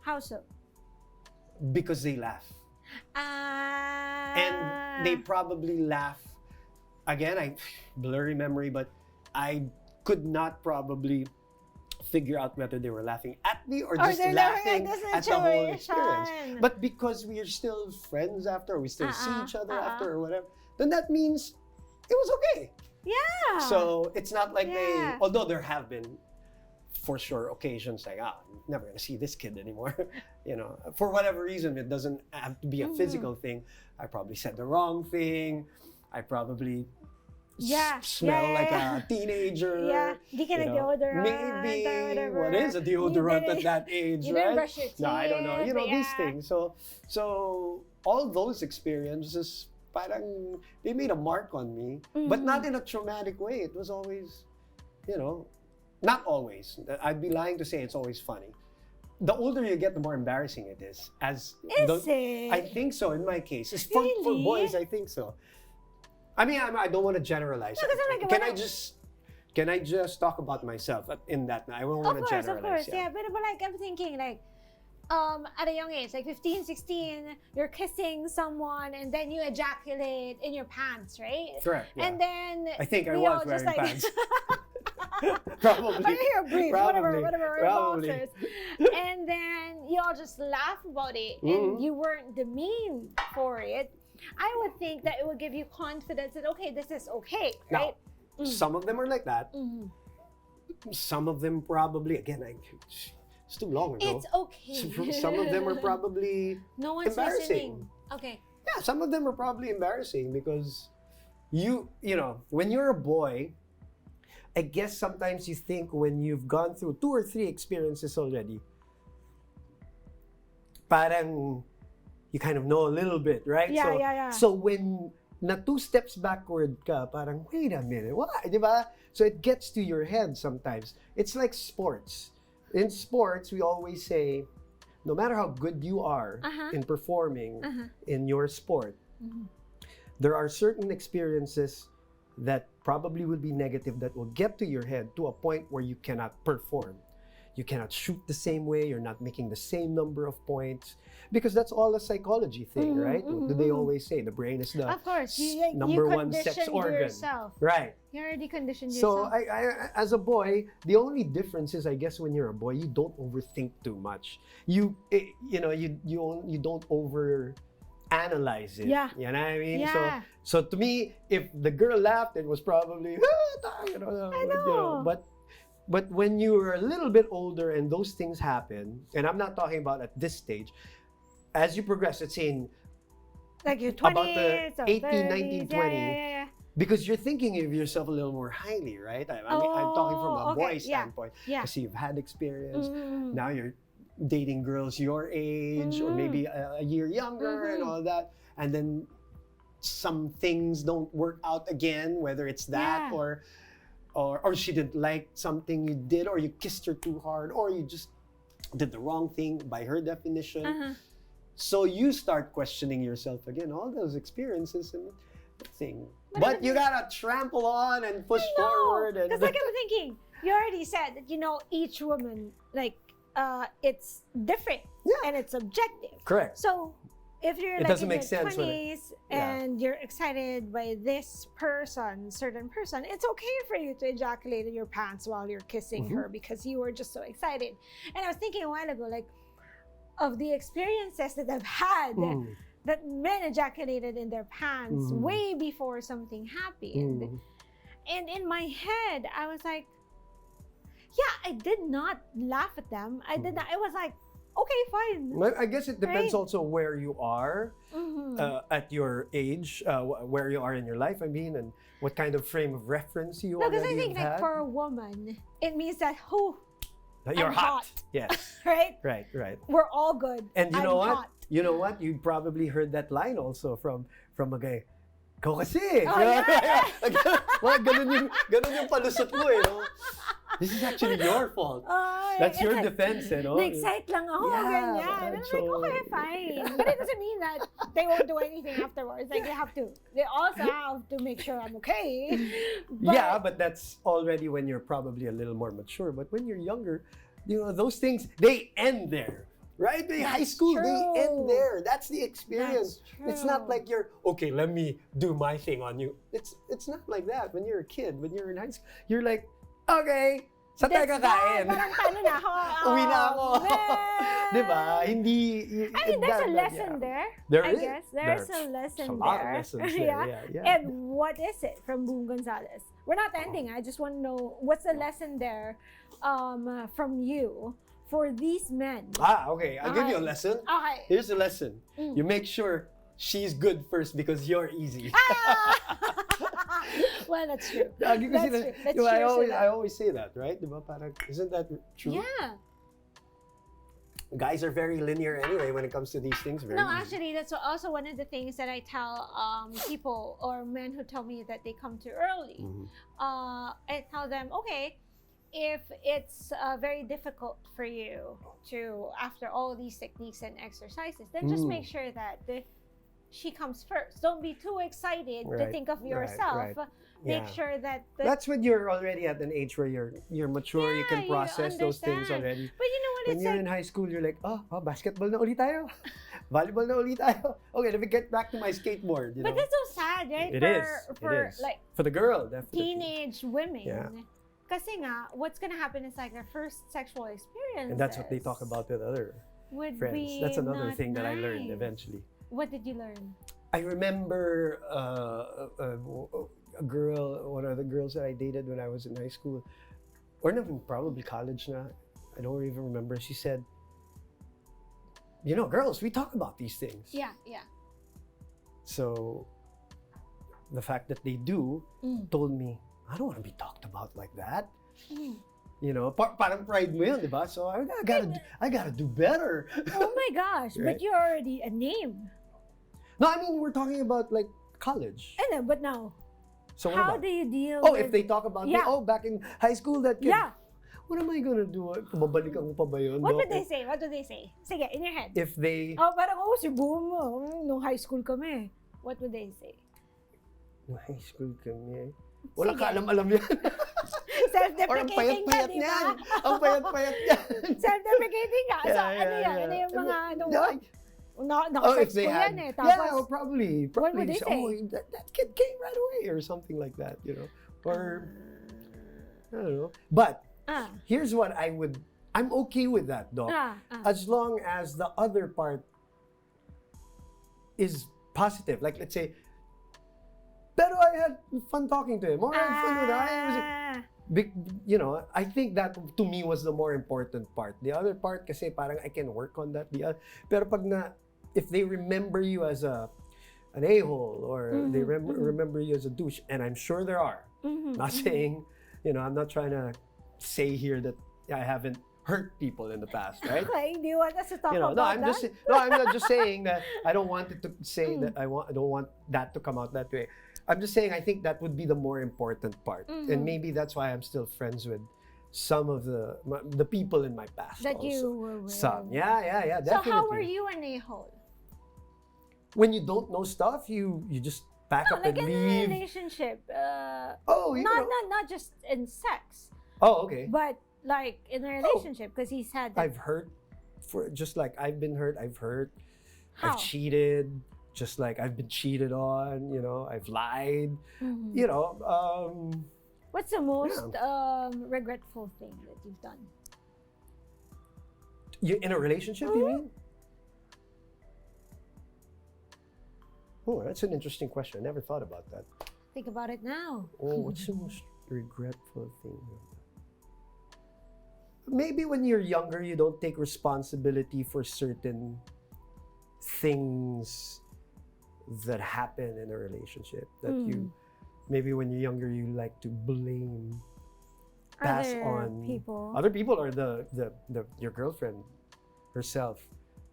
How so? Because they laugh. And they probably laugh. Again, I blurry memory, but I could not probably figure out whether they were laughing at me or just laughing at the whole experience. But because we are still friends after, or we still see each other after or whatever, then that means it was okay. Yeah. So it's not like although there have been for sure occasions like, I'm never gonna see this kid anymore. For whatever reason, it doesn't have to be a physical thing. I probably said the wrong thing. I probably smell like a teenager. Yeah. Di ka nag-deodorant. Maybe. What is a deodorant at that age, you right? didn't brush your teeth. No, I don't know. These things. So all those experiences, parang they made a mark on me, but not in a traumatic way. It was always, not always. I'd be lying to say it's always funny. The older you get, the more embarrassing it is. I think so in my case. For boys, I think so. I mean, I don't want to generalize. No, Can I just talk about myself in that? I don't want to generalize. Of course, yeah. But like I'm thinking like, at a young age, like 15, 16, you're kissing someone and then you ejaculate in your pants, right? Correct. Yeah. And then I think I was wearing pants. Probably. Or your briefs, whatever, Probably. boxers. And then you all just laugh about it and you weren't demeaned for it. I would think that it would give you confidence that, okay, this is okay, right? Now, some of them are like that. Some of them probably, again, it's too long ago. It's okay. Some of them are probably no one's embarrassing. listening. Okay. Yeah, some of them are probably embarrassing because when you're a boy, I guess sometimes you think when you've gone through 2 or 3 experiences already, parang you kind of know a little bit, right? Yeah. So when na 2 steps backward ka, parang wait a minute, what? Diba? So it gets to your head sometimes. It's like sports. In sports, we always say, no matter how good you are in performing in your sport, there are certain experiences that probably will be negative that will get to your head to a point where you cannot perform. You cannot shoot the same way, you're not making the same number of points, because that's all a psychology thing, right? What do they always say? The brain is the number 1 sex organ. Yourself. Right. You already conditioned yourself. yourself. So I, as a boy, the only difference is, I guess, when you're a boy, you don't overthink too much. You don't over analyze it. Yeah. You know what I mean? Yeah. So to me, if the girl laughed, it was probably I know. But when you're a little bit older and those things happen, and I'm not talking about at this stage, as you progress, it's in like your 20s, about the 18, 19, 20, yeah. because you're thinking of yourself a little more highly, right? I'm talking from a boy standpoint. Yeah. So you've had experience. Now you're dating girls your age or maybe a year younger and all that, and then some things don't work out again, whether it's that or she didn't like something you did, or you kissed her too hard, or you just did the wrong thing by her definition. So you start questioning yourself again, all those experiences and thing. But you gotta trample on and push forward. Because like I'm thinking, you already said that, you know, each woman, like, it's different and it's subjective. Correct. So if you're like in your 20s and you're excited by this person, certain person, it's okay for you to ejaculate in your pants while you're kissing her because you were just so excited. And I was thinking a while ago, like, of the experiences that I've had that men ejaculated in their pants way before something happened. And in my head, I was like, yeah, I did not laugh at them. I did not. I was like, okay, fine. I guess it depends also where you are at your age, where you are in your life, I mean, and what kind of frame of reference you already have. Because I think like for a woman, it means that, you're I'm hot. Yes. Right? Right. We're all good. And you know what? Hot. You know what? You probably heard that line also from a guy. Ikaw kasi. Oh, yeah. ganun yung palusot mo eh, no? This is actually your fault. That's your defense, eh, no? Na-excite lang ako, ganyan. And I'm like, okay, fine. But it doesn't mean that they won't do anything afterwards. Like, they also have to make sure I'm okay. But that's already when you're probably a little more mature. But when you're younger, you know, those things, they end there. Right? High school, they end there. That's the experience. It's not like you're, okay, let me do my thing on you. It's not like that. When you're a kid, when you're in high school, you're like, okay, saan tayo kakain? Parang paano na ako? Uwi na ako. Diba? Hindi... I mean, there's a lesson there. I guess. There's a lesson there. A lot of lessons there. Yeah. And what is it from Boom Gonzalez? We're not ending. I just want to know, what's the lesson there from you for these men? Okay. I'll give you a lesson. Okay. Here's the lesson. You make sure she's good first because you're easy. Well, that's true. That's true. I always say that, right? Isn't that true? Yeah. Guys are very linear anyway when it comes to these things. No, actually, that's also one of the things that I tell people or men who tell me that they come too early. I tell them, okay, if it's very difficult for you to, after all these techniques and exercises, then just make sure that she comes first. Don't be too excited to think of yourself. Make sure that that's when you're already at an age where you're mature. You can process those things already. But you know what? When you're in high school, you're like, oh, basketball na ulit tayo, volleyball na ulit tayo. Okay, let me get back to my skateboard. You know? But that's so sad, right? It is. Like for the girl, definitely. Teenage women. Yeah. Kasi nga, what's gonna happen is like their first sexual experience. And that's what they talk about with other friends. That's another thing that I learned eventually. What did you learn? I remember a girl, one of the girls that I dated when I was in high school, or no, probably college na. I don't even remember. She said, you know, girls, we talk about these things. Yeah. So the fact that they do told me, I don't want to be talked about like that. You know, parang pride mo yun, diba? So I gotta do better. Oh my gosh, right? But you're already a name. No, I mean, we're talking about like college. I know, but now, so how do you deal with... if they talk about me, back in high school, that kid, what am I gonna do? Babalikan ko pa ba yun? What would they say? Sige, in your head. If they... parang, si Boom, nung high school kami. What would they say? Nung high school kami? Wala ka alam yan. Self-deprecating ka, di ba? Ang payat-payat yan. Self-deprecating ka. So, ano yan? Ano yung mga, nakasex ko yan eh. Tapos, probably. What would they say? Oh, that kid came right away or something like that, you know. Or, I don't know. But, here's what I'm okay with that, Doc. As long as the other part is positive. Like, let's say, pero I had fun talking to him. Or I had fun with him. You know, I think that to me was the more important part. The other part kasi parang I can work on that. Pero pag if they remember you as an a-hole or they remember you as a douche, and I'm sure there are. Not saying, you know, I'm not trying to say here that I haven't hurt people in the past, right? Okay, do you want us to talk No, about I'm that? I'm not just saying that I don't want it to say that I don't want that to come out that way. I'm just saying I think that would be the more important part, and maybe that's why I'm still friends with some of the people in my past. That also. you were with. Some, yeah, definitely. So how were you an a-hole? When you don't know stuff, you just pack up Like and in a leave. relationship. Not just in sex, Oh, okay. but like in a relationship, because he said that. I've hurt, for just like I've been hurt. I've hurt. How? I've cheated. Just like I've been cheated on. I've lied. What's the most regretful thing that you've done? You in a relationship? You mean? Oh, that's an interesting question. I never thought about that. Think about it now. Oh, what's the most regretful thing? Maybe when you're younger, you don't take responsibility for certain things that happen in a relationship. That you, maybe when you're younger, you like to blame, pass on people. Other people or your girlfriend herself.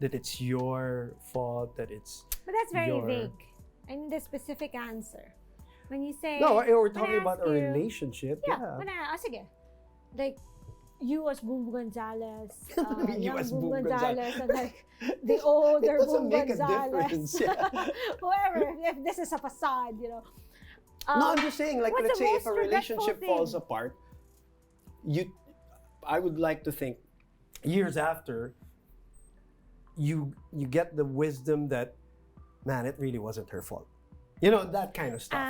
That it's your fault. That it's. But that's very vague. I need a specific answer. When you say... No, we're talking about a relationship. Yeah. Sige. Like, you as Boom Gonzalez, young Boom Gonzalez, and like the older Boom Gonzalez. Whoever, if this is a facade, No, I'm just saying, like, let's say if a relationship falls apart, I would like to think, years after, you get the wisdom that, man, it really wasn't her fault. That kind of stuff.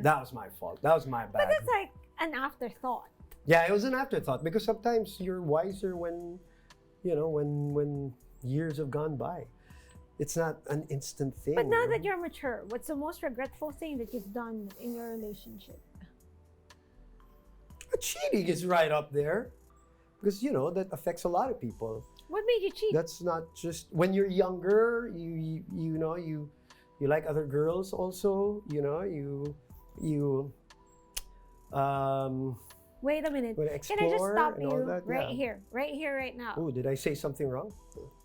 That was my fault. That was my bad. But it's like an afterthought. Yeah, it was an afterthought because sometimes you're wiser when years have gone by. It's not an instant thing. But now that you're mature, what's the most regretful thing that you've done in your relationship? Cheating is right up there because that affects a lot of people. What made you cheat? That's not just when you're younger. You like other girls also. Wait a minute. Can I just stop you right here, right now? Oh, did I say something wrong?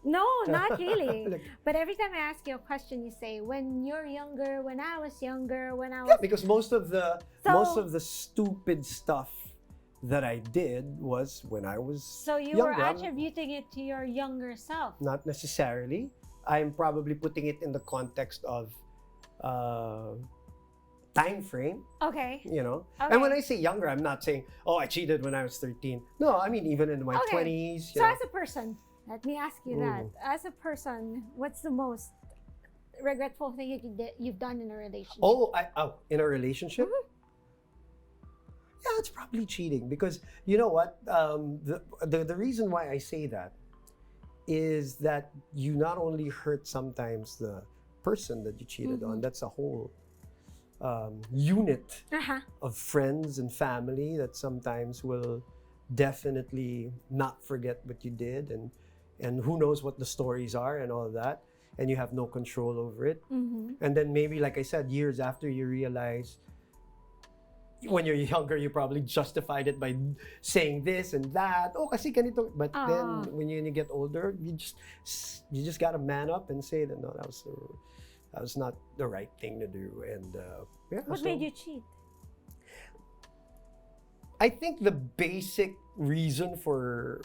No, not really. But every time I ask you a question, you say, "When you're younger, when I was younger, when I was." Yeah, because most of the stupid stuff that I did was when I was So you younger. were attributing it to your younger self. Not necessarily. I'm probably putting it in the context of time frame. Okay. Okay. And when I say younger, I'm not saying, oh, I cheated when I was 13. No, I mean even in my 20s. So as a person, let me ask you that. As a person, what's the most regretful thing that you've done in a relationship? In a relationship? Yeah, it's probably cheating because you know what? The reason why I say that is that you not only hurt sometimes the person that you cheated on, that's a whole unit of friends and family that sometimes will definitely not forget what you did and who knows what the stories are and all of that, and you have no control over it. And then maybe, like I said, years after you realize, when you're younger, you probably justified it by saying this and that. Oh, kasi ganito. But then when you get older, you just gotta man up and say that no, that was not the right thing to do. And what made you cheat? I think the basic reason for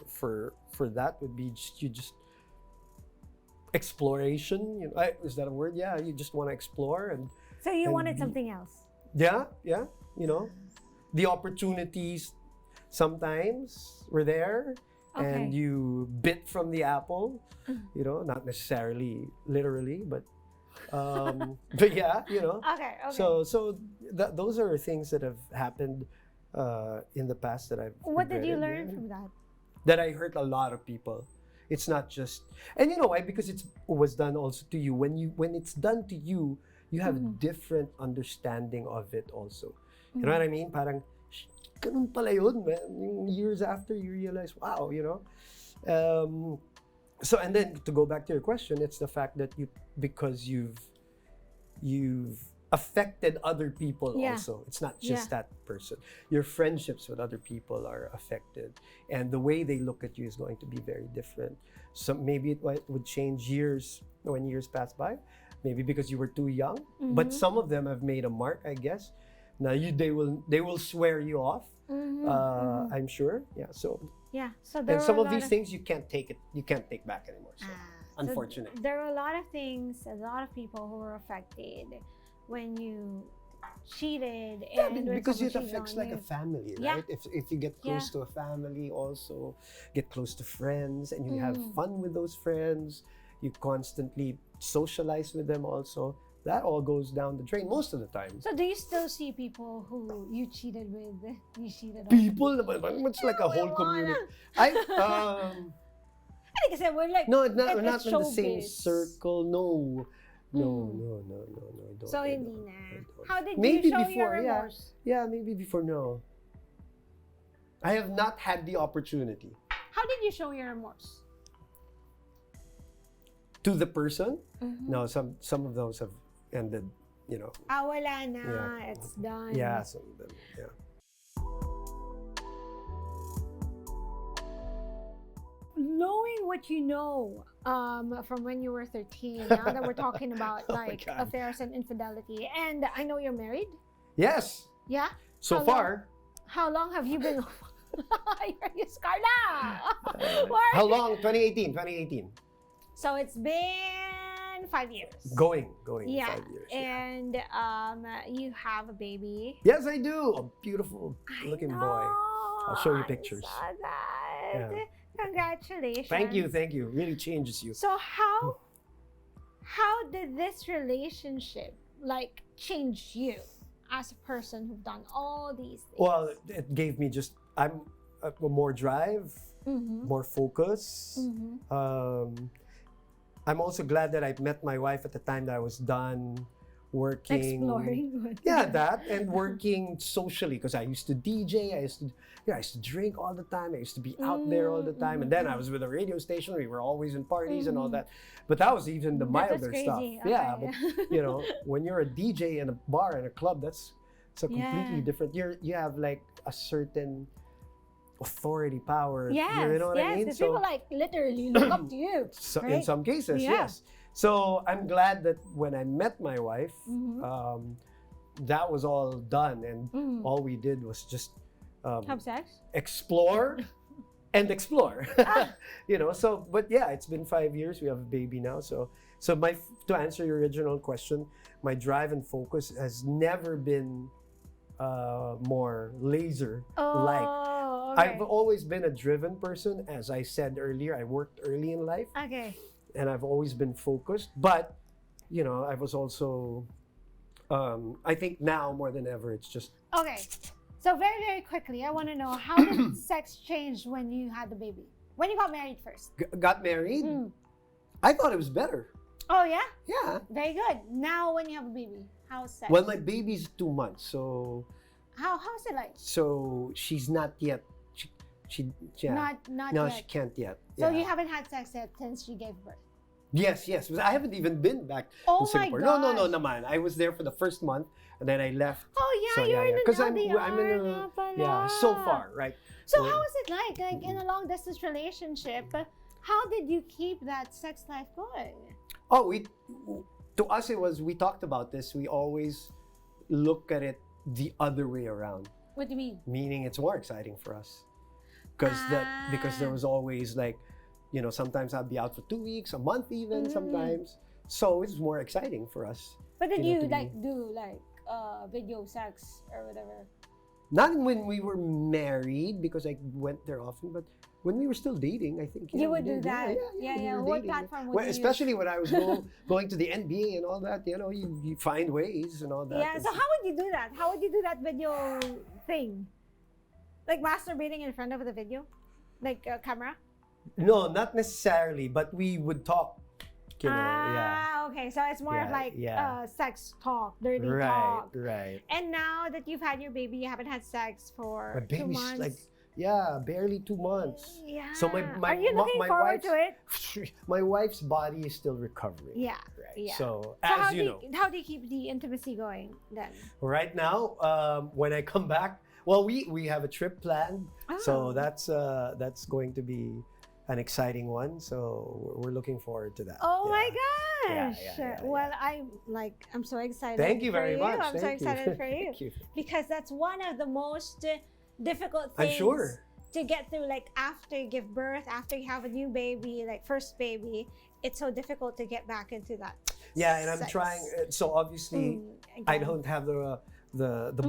that would be just exploration. Is that a word? Yeah, you just want to explore So you wanted something else. Yeah. The opportunities sometimes were there, and you bit from the apple. Not necessarily literally, but yeah, Okay. So those are things that have happened in the past that I've. What did you learn from that? That I hurt a lot of people. It's not just, and you know why? Because it was done also to you. When it's done to you, you have a different understanding of it also. You know what I mean? Parang, ganun pala yun, man. Years after, you realize, wow, So, and then to go back to your question, it's the fact that because you've affected other people Yeah. also. It's not just that person. Your friendships with other people are affected, and the way they look at you is going to be very different. So maybe it would change years when years pass by, maybe because you were too young. But some of them have made a mark, I guess. Now they will swear you off. I'm sure. Yeah. So Yeah. So there and were some a of lot these things you can't take back anymore. So unfortunate. So there were a lot of things, a lot of people who were affected when you cheated. Yeah, And when because it someone cheated affects on like you. a family, Yeah. right? If you get close to a family, also get close to friends, and you have fun with those friends, you constantly socialize with them also. That all goes down the drain most of the time. So do you still see people who you cheated with? You cheated on? People, it's like a whole community. I think I said we're like no, not in it's the same showbiz. circle. No. No, I don't. So I hindi don't, na. I don't. How did Maybe you show your before, yeah. remorse? Yeah, maybe before. No, I have not had the opportunity. How did you show your remorse? To the person? No, some of those have ended. Wala na. Yeah. It's done. Yeah, some of them. Yeah. Knowing what you know from when you were 13, now that we're talking about Oh my like God. affairs and infidelity, and I know you're married. Yes. Yeah. So How far. How long have you been? You're scarred now. How long? 2018. So it's been 5 years. Going. Yeah. 5 years. Yeah. And you have a baby. Yes, I do. A beautiful looking boy. I'll show you I pictures. saw that. Yeah. Congratulations. Thank you. Really changes you. So how did this relationship like change you as a person who've done all these things? Well, it gave me I'm more drive, more focus. I'm also glad that I met my wife at the time that I was done working. Exploring. Yeah, that and working socially because I used to DJ. I used to drink all the time. I used to be out there all the time. And then I was with a radio station. We were always in parties and all that. But that was even the milder stuff. crazy. Yeah, Okay. but when you're a DJ in a bar in a club, it's a completely Yeah. different. You have like a certain authority, power. Yes, You know what I mean? because people like literally look up to you. So right? in some cases, Yeah. yes. So I'm glad that when I met my wife, that was all done, and all we did was just Have sex? explore and explore. So but yeah, it's been 5 years. We have a baby now. So to answer your original question, my drive and focus has never been more laser like. Oh, okay. I've always been a driven person. As I said earlier, I worked early in life. Okay. And I've always been focused, but I was also I think now more than ever it's just Okay. So very, very quickly, I want to know, how did sex change when you had the baby? When you got married first? got married. I thought it was better. Oh yeah? Yeah. Very good. Now when you have a baby, how's sex? Well, my baby's 2 months, so How's it like? she's not yet. She yeah. Not No, yet. she can't yet. So Yeah. you haven't had sex yet since she gave birth? Yes. But I haven't even been back Oh in Singapore. my No, gosh. naman. I was there for the first month, and then I left. Oh yeah, So, you're in an 'Cause LDR I'm in a nga pala. yeah. So far, right? So how was it like in a long distance relationship? How did you keep that sex life going? Oh, to us it was, we talked about this. We always look at it the other way around, What do you mean? meaning it's more exciting for us because there was always like, sometimes I'd be out for 2 weeks, a month even sometimes. So it's more exciting for us. But did You know, you to be- like do like video sex or whatever? Not when we were married because I went there often, but when we were still dating, I think You we would do did. that. Yeah. when we were What dating. platform would Well, you use? especially when I was going to the NBA and all that, you find ways and all that. Yeah. So how would you do that? How would you do that video thing? Like masturbating in front of the video, like a camera? No, not necessarily, but we would talk. Yeah. Okay. So it's more of Yeah, like yeah. sex talk, dirty Right, talk. right. And now that you've had your baby, you haven't had sex for My 2 baby's months. like Yeah, barely 2 months. Yeah. So Are you looking forward to it? My wife's body is still recovering. Yeah. Right. Yeah. So how as do you know, how do you keep the intimacy going then? right now, when I come back, well, we have a trip planned. So Oh. that's going to be an exciting one. So we're looking forward to that. Oh Yeah. my gosh! Yeah. Well, I'm so excited. Thank you very for much. I'm so Thank you. excited for you Thank you. because that's one of the most difficult I'm things sure. to get through. Like after you give birth, after you have a new baby, like first baby, it's so difficult to get back into that. Yeah, and I'm sex. trying. So obviously, I Again. don't have the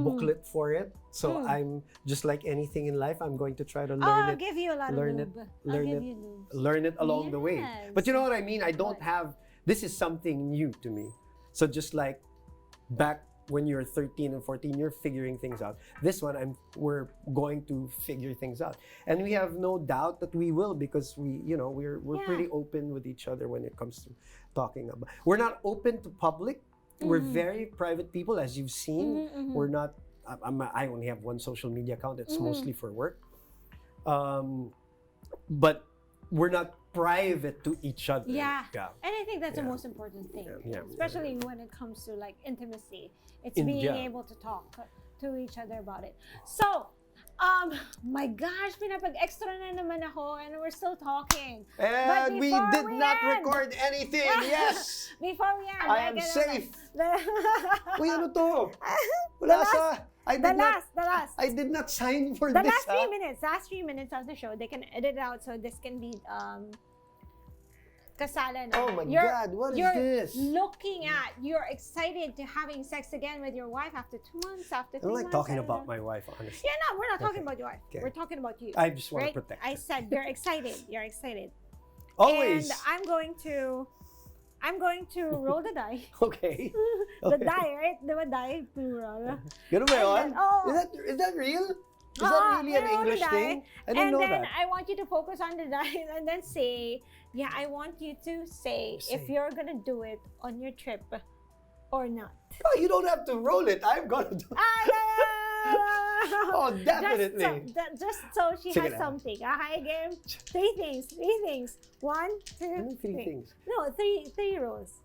booklet for it. So I'm just like anything in life. I'm going to try to learn I'll it, give you a lot learn of it, lube. learn I'll it, give you lube. learn it along the way. Yes. But you know what I mean? I don't What? have. This is something new to me. So just like back when you're 13 and 14, you're figuring things out. This one, we're going to figure things out, and we have no doubt that we will because we're Yeah. pretty open with each other when it comes to talking about. We're not open to public. We're very private people, as you've seen. We're not. I only have one social media account. It's mostly for work. But we're not private to each other. Yeah. And I think that's the Yeah. most important thing, Yeah. especially when it comes to like intimacy. It's In- being yeah. able to talk to each other about it. So, my gosh, pinapag-extra na naman ako and we're still talking. And we before did we not end- record anything. Yes. Before we end, I am like, safe. The, Uy, ano to? Wala The sa... I did not. the last. I did not sign for The this. last 3 minutes of the show, they can edit it out so this can be kasalan. Oh my You're- God, what is you're this? looking at, you're excited to having sex again with your wife after 2 months, after 3 I don't like months. talking I don't about know. my wife, honestly. Yeah, no, we're not talking Okay. about your wife. Okay. We're talking about you. I just want right? to protect I her. said you're excited. You're excited. Always. And I'm going to roll the die. Okay. The Okay. die, right? The die, plural. Ganun ba yun? And then, oh. Is that real? Is Ah, that really an roll the English die. thing? I didn't And know then that. I want you to focus on the die and then say, yeah, I want you to say if Say. you're gonna do it on your trip or not. Oh, you don't have to roll it. I'm gonna do it. Oh, definitely. Just so she Sige has na. something. Okay, game. Three things. 1, 2, Ano 3 3. things? No, three rolls.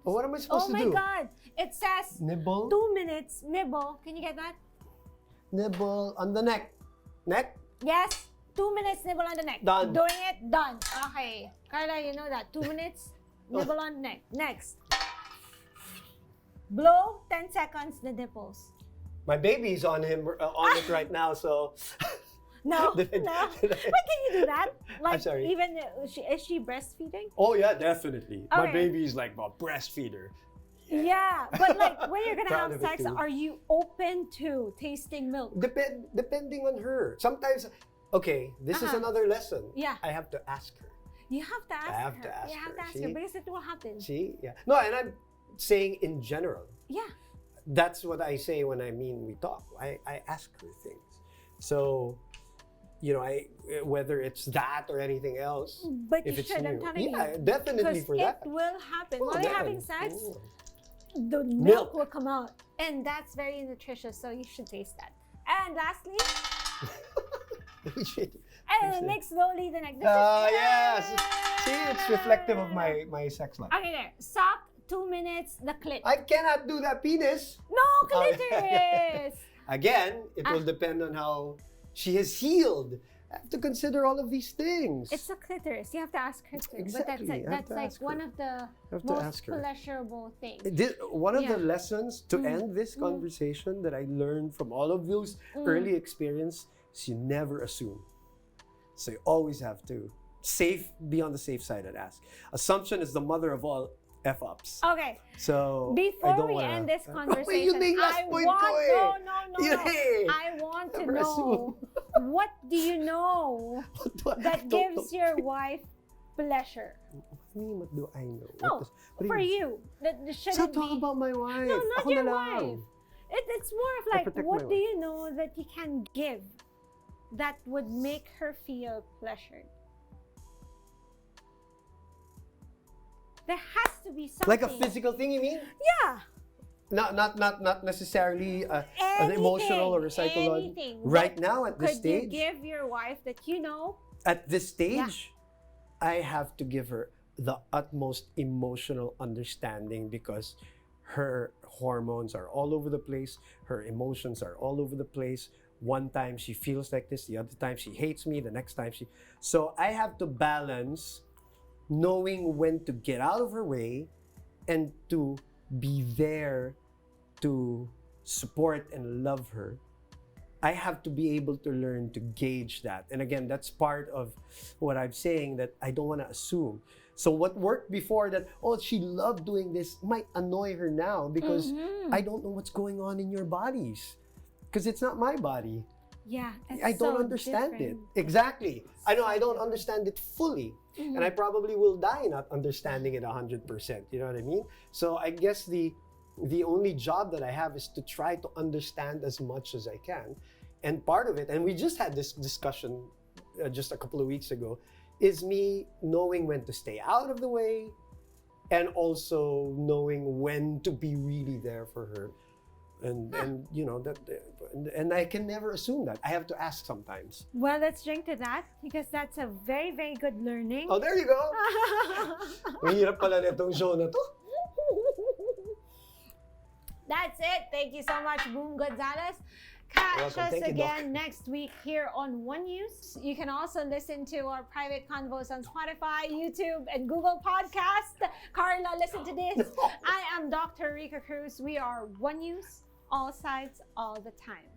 Oh, what am I supposed Oh to my do? God! It says Nibble? 2 minutes nibble. Can you get that? Nibble on the neck. Neck? Yes. 2 minutes nibble on the neck. Done. Doing it. Done. Okay. Carla, you know that. 2 minutes nibble on the neck. Next. Blow 10 seconds the nipples. My baby's on him on it right now, so No, Did I- no. did But I- can you do that? Like sorry. even is she breastfeeding? Oh yeah, definitely. My Okay. baby's like a breastfeeder. Yeah, but like when you're gonna Proud have of it sex, too. are you open to tasting milk? Depending on her. Sometimes, okay, this is Uh-huh. another lesson. Yeah. I have to ask her. You have to ask have her. to ask you have her, to ask see? her because it will happen. See? Yeah. No, and I'm saying in general. Yeah. That's what I say when I mean we talk. I ask her things. So, whether it's that or anything else. But if you it's should, I'm new. telling Yeah, you. definitely Because for it that. will happen. Oh, While you're man. having sex, Oh. the milk will come out. And that's very nutritious, so you should taste that. And lastly, We should. and next slowly the next. Yes. See, it's reflective of my sex life. Okay, there. Sock, 2 minutes, the clit. I cannot do that penis. No, clitoris! Again, it will Ah. depend on how she has healed. I have to consider all of these things. It's a clitoris. You have to ask her too. Exactly, But I have that's to like ask one her. of the have to most ask her. pleasurable things. One of Yeah. the lessons to end this conversation that I learned from all of those early experience is you never assume. So you always have to be on the safe side and ask. Assumption is the mother of all F-ups. Okay, So I before don't we wanna... end this Wait, conversation, yun na yung last I point want, ko eh. no. Yun eh. I want to Never know, assume. what do you know that gives your wife pleasure? What do I know? No, What do for mean? you. That should So it talk be, about my wife. no, not Ako your na lang. wife. It's more of I like, protect what my do wife. you know that you can give that would make her feel pleasured? There has to be something. Like a physical thing, you mean? Yeah. not necessarily an emotional or a psychological. Anything. Right now at this Could stage, you give your wife that at this stage, I have to give her the utmost emotional understanding because her hormones are all over the place, her emotions are all over the place. One time she feels like this, the other time she hates me, the next time so I have to balance knowing when to get out of her way and to be there to support and love her. I have to be able to learn to gauge that. And again, that's part of what I'm saying, that I don't want to assume. So what worked before that, oh, she loved doing this, might annoy her now because I don't know what's going on in your bodies. Because it's not my body. Yeah, I don't understand it. Exactly. I know I don't understand it fully. And I probably will die not understanding it 100%. You know what I mean? So I guess the only job that I have is to try to understand as much as I can. And part of it, and we just had this discussion just a couple of weeks ago, is me knowing when to stay out of the way and also knowing when to be really there for her. And you know that, and I can never assume that. I have to ask sometimes. Well, let's drink to that because that's a very, very good learning. Oh, there you go. Mahirap pala nitong show na to. That's it. Thank you so much, Boom Gonzalez. Catch us again next week here on One News. You can also listen to our private convos on Spotify, YouTube, and Google Podcast. Carla, listen to this. I am Dr. Rica Cruz. We are One News, all sides, all the time.